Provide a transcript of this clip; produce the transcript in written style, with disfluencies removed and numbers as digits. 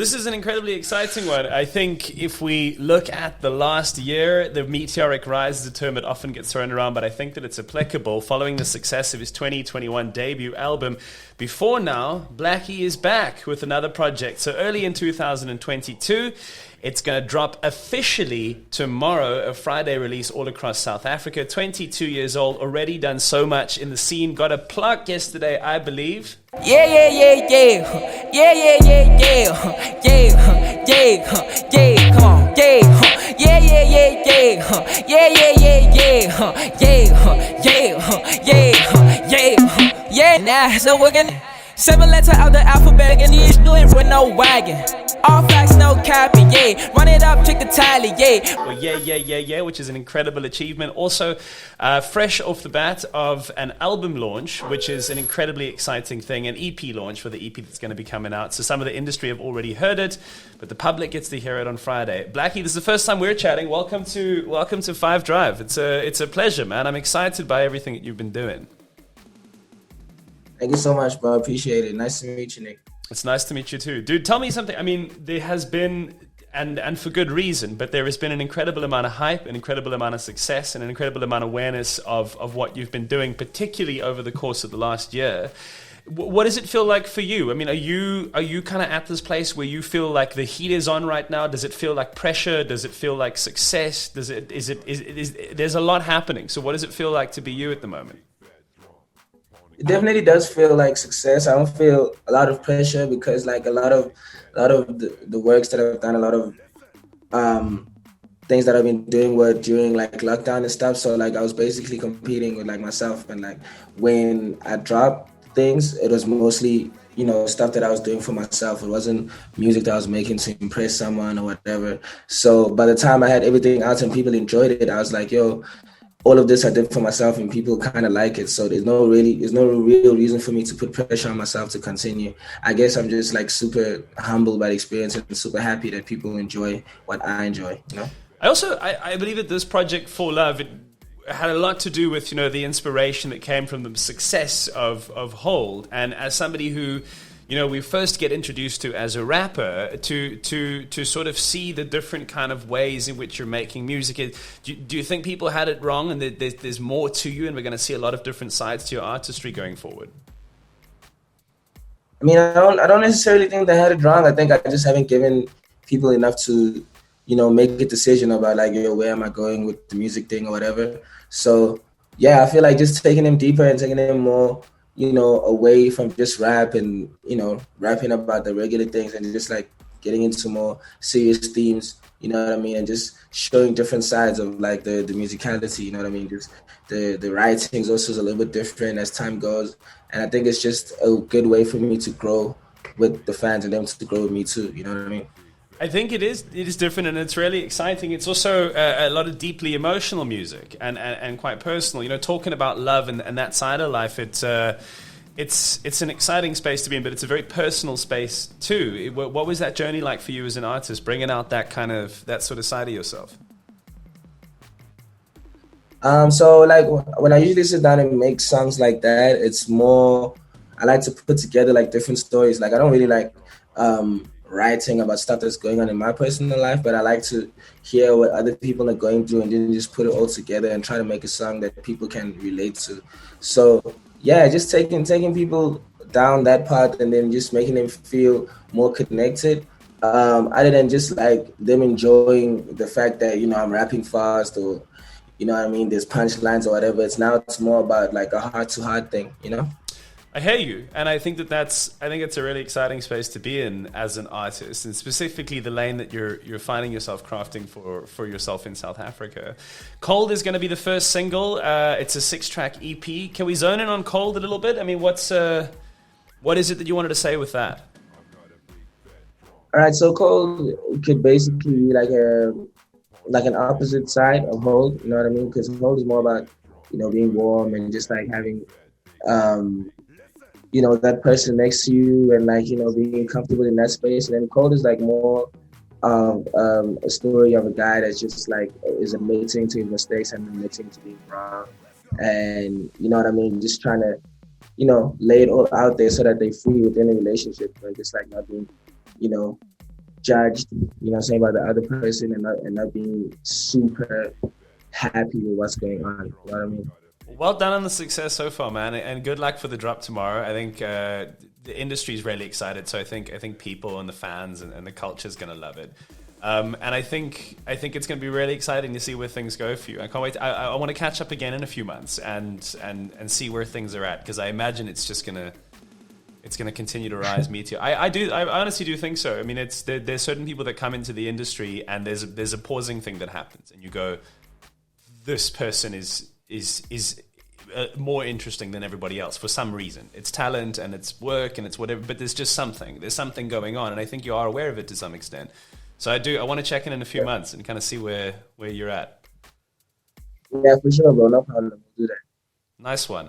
This is an incredibly exciting one. I think if we look at the last year, the meteoric rise is a term that often gets thrown around, but I think that it's applicable. Following the success of his 2021 debut album, Before Now, Blxckie is back with another project. So early in 2022, it's going to drop officially tomorrow, a Friday release all across South Africa. 22 years old, already done so much in the scene. Got a plaque yesterday, I believe. Yeah, yeah, yeah, yeah. Yeah, yeah, yeah, yeah. Yeah, yeah, yeah. Come on. Yeah, yeah, yeah, yeah, yeah. Yeah, yeah, yeah, yeah. Yeah, yeah, yeah, yeah. Nah, so we're gonna 7 letter out the alphabet and he's doing with no wagon. All facts, no capping, yeah. Run it up, check the tally, yeah. Well, yeah, which is an incredible achievement. Also, fresh off the bat of an album launch, which is an incredibly exciting thing, an EP launch for the EP that's going to be coming out. So some of the industry have already heard it, but the public gets to hear it on Friday. Blxckie, this is the first time we're chatting. Welcome to Five Drive. It's a pleasure, man. I'm excited by everything that you've been doing. Thank you so much, bro. Appreciate it. Nice to meet you, Nick. It's nice to meet you too. Dude, tell me something. I mean, there has been, and for good reason, but there has been an incredible amount of hype, an incredible amount of success, and an incredible amount of awareness of what you've been doing, particularly over the course of the last year. What does it feel like for you? I mean, are you kind of at this place where you feel like the heat is on right now? Does it feel like pressure? Does it feel like success? There's a lot happening. So what does it feel like to be you at the moment? It definitely does feel like success. I don't feel a lot of pressure because like a lot of the works that I've done, a lot of things that I've been doing were during like lockdown and stuff. So like I was basically competing with like myself, and like when I dropped things, it was mostly, you know, stuff that I was doing for myself. It wasn't music that I was making to impress someone or whatever. So by the time I had everything out and people enjoyed it, I was like, yo, all of this I did for myself and people kind of like it. So there's no real reason for me to put pressure on myself to continue. I guess I'm just like super humbled by the experience and super happy that people enjoy what I enjoy, you know? I believe that this project For Love, it had a lot to do with, you know, the inspiration that came from the success of Hold. And as somebody who, you know, we first get introduced to as a rapper, to sort of see the different kind of ways in which you're making music. Do you think people had it wrong and there's more to you and we're going to see a lot of different sides to your artistry going forward? I mean, I don't necessarily think they had it wrong. I think I just haven't given people enough to, you know, make a decision about like, yo, where am I going with the music thing or whatever. So yeah, I feel like just taking them deeper and taking them more, you know, away from just rap and, you know, rapping about the regular things and just like getting into more serious themes, you know what I mean? And just showing different sides of like the musicality, you know what I mean? Just the writing's also is a little bit different as time goes. And I think it's just a good way for me to grow with the fans and them to grow with me too, you know what I mean? I think it is different and it's really exciting. It's also a lot of deeply emotional music and quite personal. You know, talking about love and that side of life, it's an exciting space to be in, but it's a very personal space too. What was that journey like for you as an artist, bringing out that sort of side of yourself? So like when I usually sit down and make songs like that, it's more, I like to put together like different stories. Like I don't really like writing about stuff that's going on in my personal life, but I like to hear what other people are going through and then just put it all together and try to make a song that people can relate to. So yeah, just taking people down that path and then just making them feel more connected. Other than just like them enjoying the fact that, you know, I'm rapping fast or, you know what I mean, there's punchlines or whatever. It's more about like a heart-to-heart thing, you know? I hear you, and I think it's a really exciting space to be in as an artist, and specifically the lane that you're finding yourself crafting for yourself in South Africa. Cold is going to be the first single. It's a 6-track EP. Can we zone in on Cold a little bit? I mean, what is it that you wanted to say with that? All right, so Cold could basically be like an opposite side of Hold, you know what I mean? Because Hold is more about, you know, being warm and just like having you know, that person next to you and like, you know, being comfortable in that space. And then Cold is like more of a story of a guy that's just like is admitting to his mistakes and admitting to being wrong. And you know what I mean? Just trying to, you know, lay it all out there so that they free within a relationship and just like not being, you know, judged, you know what I'm saying, by the other person, and not being super happy with what's going on. You know what I mean? Well done on the success so far, man, and good luck for the drop tomorrow. I think the industry is really excited, so I think people and the fans and the culture is going to love it. And I think it's going to be really exciting to see where things go for you. I can't wait. I want to catch up again in a few months and see where things are at, because I imagine it's going to continue to rise meteor. I honestly do think so. I mean, there's certain people that come into the industry and there's a pausing thing that happens, and you go, this person is more interesting than everybody else for some reason. It's talent and it's work and it's whatever, but there's something going on, and I think you are aware of it to some extent. So I want to check in a few months and kind of see where you're at. Yeah, for sure, bro. No problem. We'll do that. Nice one.